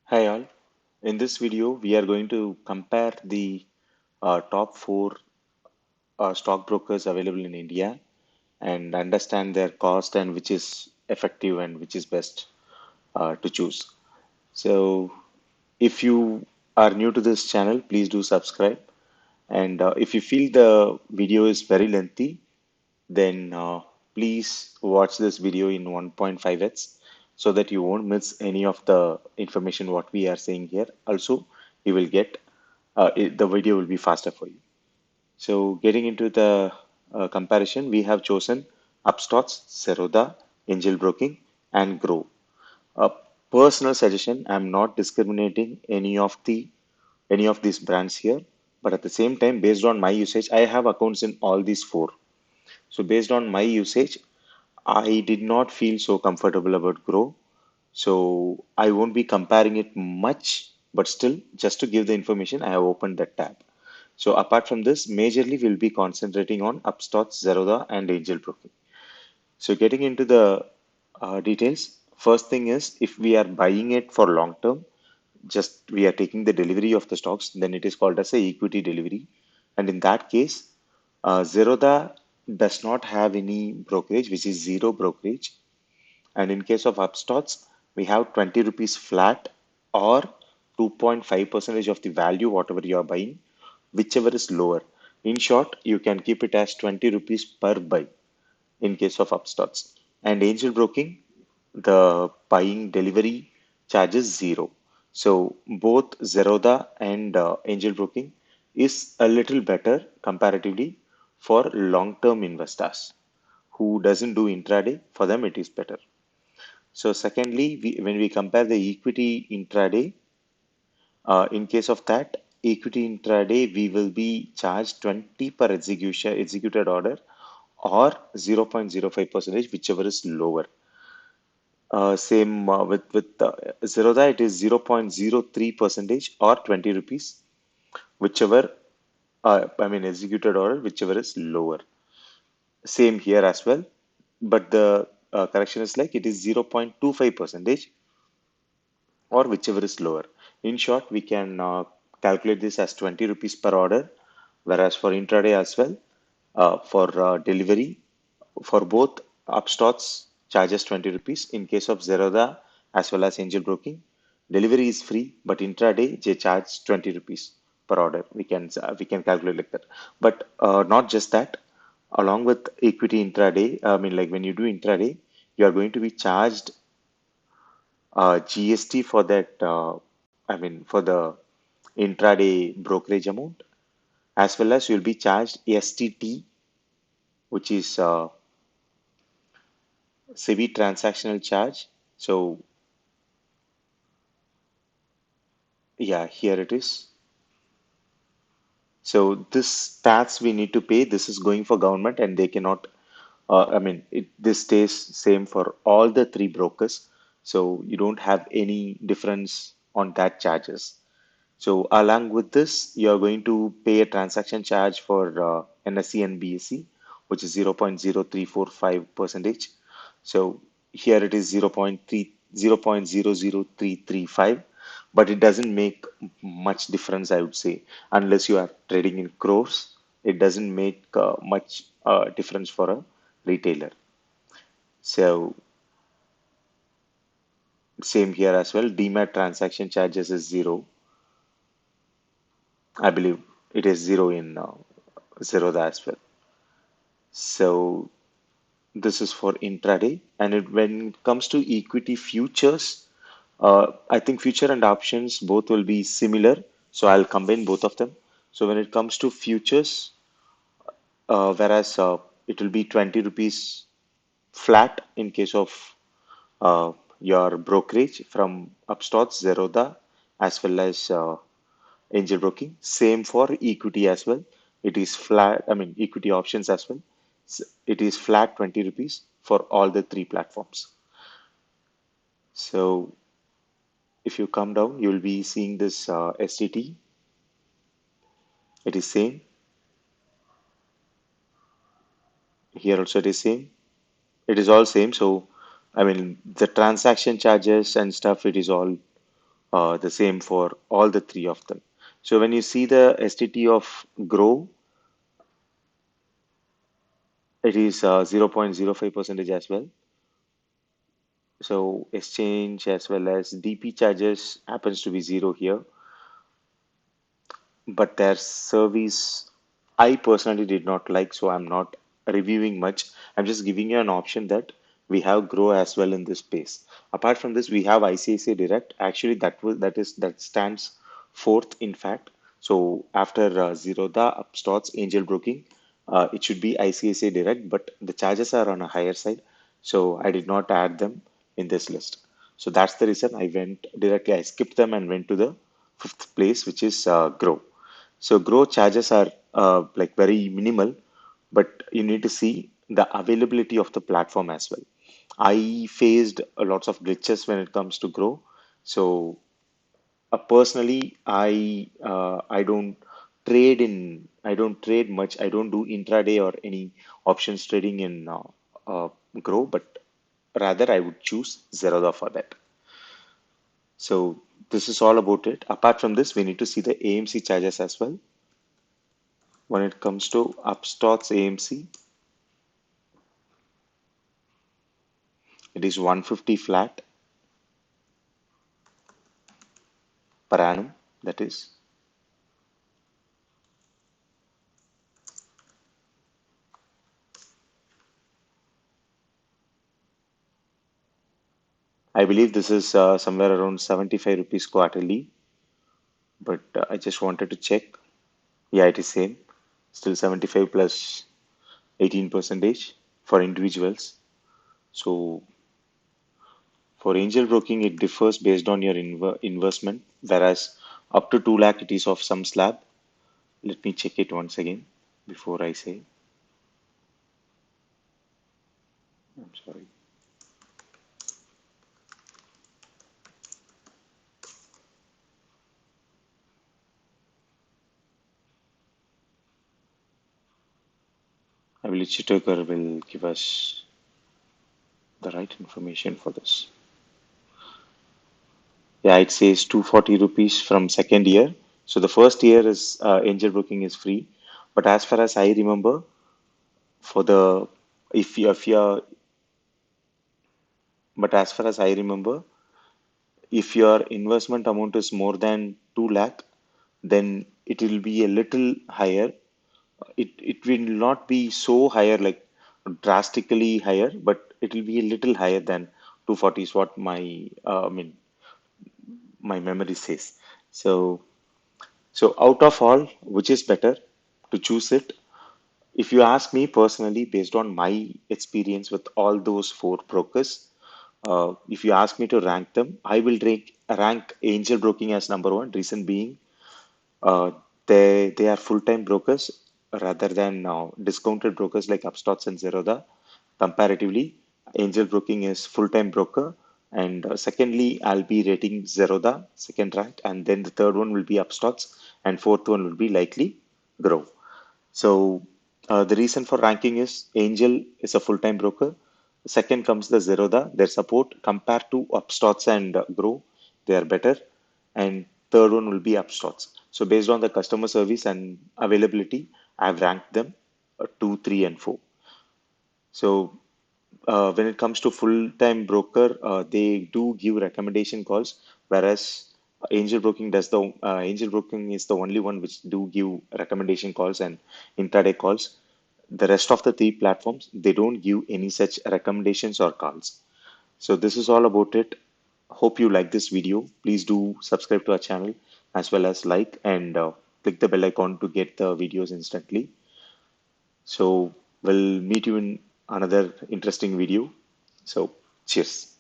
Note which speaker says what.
Speaker 1: Hi all. In this video, we are going to compare the top four stockbrokers available in India and understand their cost and which is effective and which is best to choose. So, if you are new to this channel, please do subscribe. And if you feel the video is very lengthy, then please watch this video in 1.5x so that you won't miss any of the information what we are saying here. Also, you will get the video will be faster for you. So, getting into the comparison, we have chosen Upstarts, Zerodha, Angel Broking, and Grow. A personal suggestion: I'm not discriminating any of these brands here, but at the same time, based on my usage, I have accounts in all these four. So based on my usage, I did not feel so comfortable about Grow. So I won't be comparing it much, but still, just to give the information, I have opened that tab. So apart from this, majorly we'll be concentrating on Upstarts, Zerodha, and Angel Broking. So getting into the details, first thing is if we are buying it for long term, just we are taking the delivery of the stocks, then it is called as a equity delivery. And in that case, Zerodha does not have any brokerage, which is zero brokerage. And in case of Upstarts, we have 20 rupees flat or 2.5 percentage of the value, whatever you are buying, whichever is lower. In short, you can keep it as 20 rupees per buy in case of Upstarts. And Angel Broking, the buying delivery charges zero. So both Zerodha and Angel Broking is a little better comparatively for long-term investors who doesn't do intraday. For them, it is better. So secondly, when we compare the equity intraday, in case of that equity intraday, we will be charged 20 per executed order or 0.05 percentage, whichever is lower. Same with Zerodha, it is 0.03 percentage or 20 rupees, whichever executed order, whichever is lower. Same here as well, but the correction is like it is 0.25 percentage or whichever is lower. In short, we can calculate this as 20 rupees per order, whereas for intraday as well, for delivery, for both Upstarts charges 20 rupees. In case of Zerodha as well as Angel Broking, delivery is free, but intraday they charge 20 rupees per order. We can calculate like that. But not just that. Along with equity intraday, I mean, like when you do intraday, you are going to be charged GST for that, for the intraday brokerage amount, as well as you'll be charged STT, which is SEBI transactional charge. So, yeah, here it is. So, this tax we need to pay, this is going for government, and they cannot, this stays same for all the three brokers. So, you don't have any difference on that charges. So along with this, you are going to pay a transaction charge for NSE and BSE, which is 0.0345 percentage. So here it is 0.00335, but it doesn't make much difference, I would say, unless you are trading in crores. It doesn't make much difference for a retailer. So same here as well. Demat transaction charges is zero. I believe it is zero in Zerodha as well. So this is for intraday. And when it comes to equity futures, I think future and options both will be similar. So I'll combine both of them. So when it comes to futures, whereas it will be 20 rupees flat in case of uh, your brokerage from Upstarts, Zerodha, as well as Angel Broking. Same for equity as well. It is flat, equity options as well. It is flat 20 rupees for all the three platforms. So if you come down, you will be seeing this STT. It is same. Here also it is same. It is all same. So, the transaction charges and stuff, it is all The same for all the three of them. So when you see the STT of Grow, it is 0.05 percentage as well. So exchange as well as DP charges happens to be zero here, but their service I personally did not like, so I'm not reviewing much. I'm just giving you an option that we have Grow as well in this space. Apart from this, we have ICICI Direct. Actually, that stands fourth, in fact. So after Zerodha, Upstarts, Angel Broking, it should be ICICI Direct, but the charges are on a higher side, so I did not add them in this list. So that's the reason I went directly. I skipped them and went to the fifth place, which is Grow. So growth charges are like very minimal, but you need to see the availability of the platform as well. I faced a lots of glitches when it comes to grow. So personally, I don't trade much. I don't do intraday or any options trading in grow, but rather I would choose Zerodha for that. So this is all about it. Apart from this, we need to see the AMC charges as well. When it comes to Upstarts AMC, it is 150 flat per annum. That is, I believe this is somewhere around 75 rupees quarterly, but I just wanted to check. Yeah, it is same. Still 75 plus 18 percentage for individuals. So for angel broking, it differs based on your investment, whereas up to 2 lakh it is of some slab. Let me check it once again before I say. I'm sorry. I believe Chitokar will give us the right information for this. Yeah, it says 240 rupees from second year. So the first year is angel booking is free. But as far as I remember, for the if you're but as far as I remember, if your investment amount is more than 2 lakh, then it will be a little higher. It will not be so higher like drastically higher, but it will be a little higher than 240 is what my memory says. So so out of all, which is better to choose it? If you ask me personally, based on my experience with all those four brokers, if you ask me to rank them, I will rank Angel Broking as number one. Reason being, uh, they are full-time brokers rather than discounted brokers like Upstarts and Zerodha. Comparatively, Angel Broking is full-time broker. And secondly, I'll be rating Zerodha, second rank, and then the third one will be Upstarts, and fourth one will be likely Grow. So the reason for ranking is Angel is a full-time broker. Second comes the Zerodha. Their support compared to Upstarts and Grow, they are better. And third one will be Upstarts. So based on the customer service and availability, I've ranked them 2, 3, and 4. So when it comes to full-time broker, they do give recommendation calls, whereas Angel Broking is the only one which do give recommendation calls and intraday calls. The rest of the three platforms, they don't give any such recommendations or calls. So this is all about it. Hope you like this video. Please do subscribe to our channel as well as like and click the bell icon to get the videos instantly. So we'll meet you in another interesting video. So cheers.